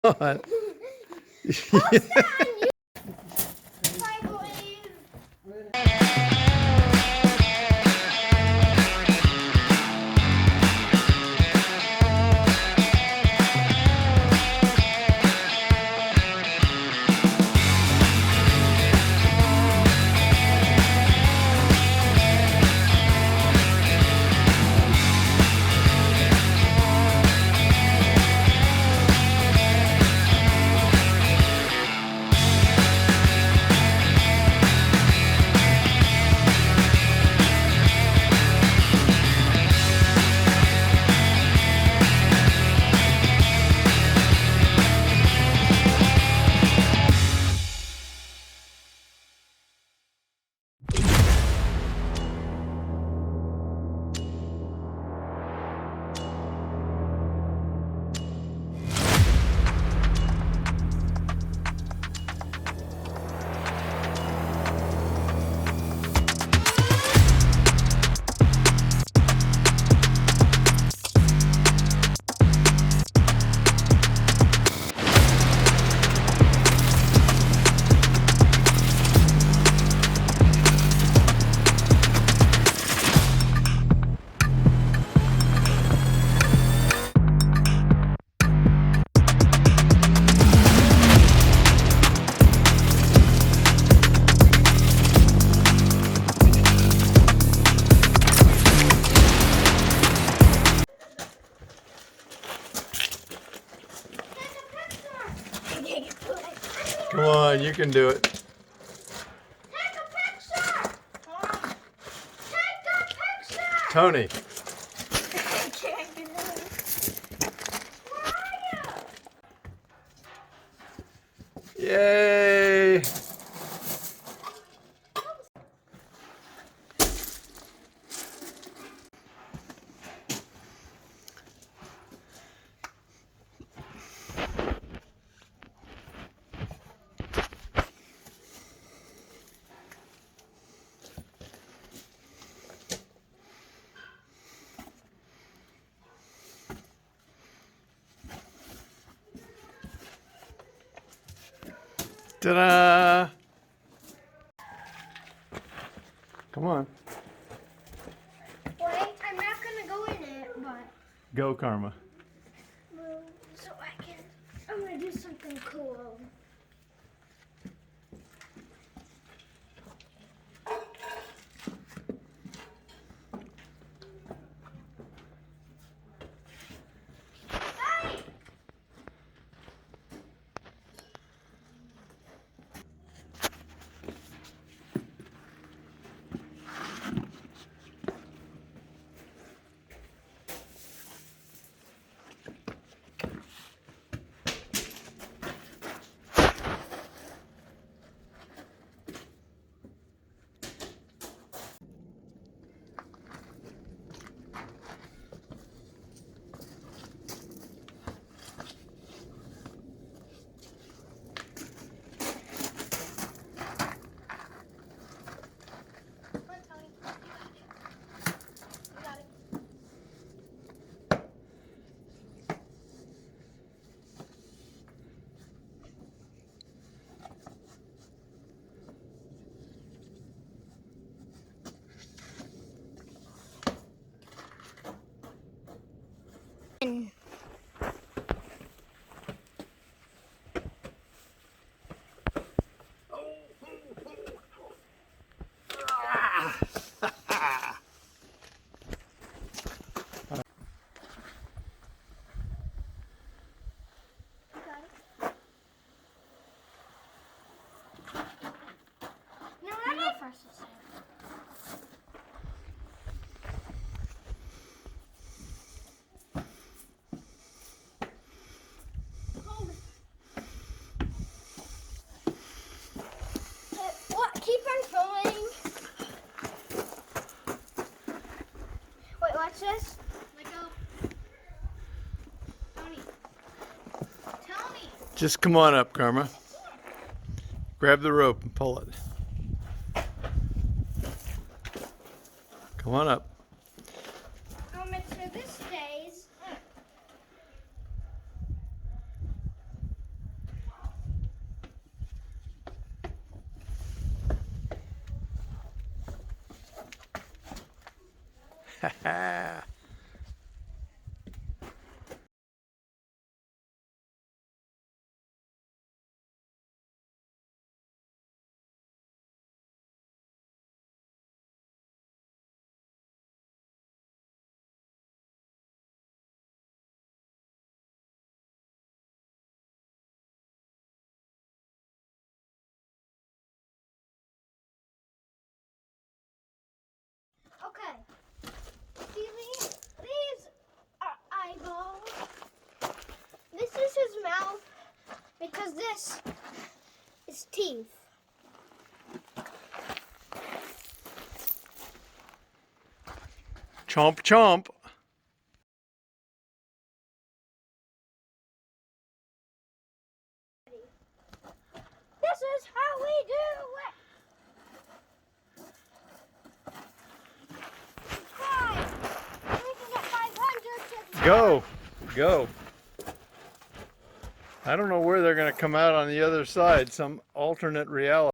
on. Come on, you can do it. Take a picture! Take a picture! Tony. I can't get it. Where are you? Yay! Ta-da! Come on. Wait, I'm not gonna go in it, but Go, Karma. so I'm gonna do something cool. Hey! No, I go first this time. What? Keep on filming. Wait, watch this. Let go. Tony. Tony. Just come on up, Karma. Grab the rope and pull it. Come on up. Make sure this stays. Okay. See these are eyeballs. This is his mouth because this is teeth. Chomp chomp. This is how we do it. Subscribe. We can get 500 subscribers. Go. I don't know where they're going to come out on the other side, some alternate reality.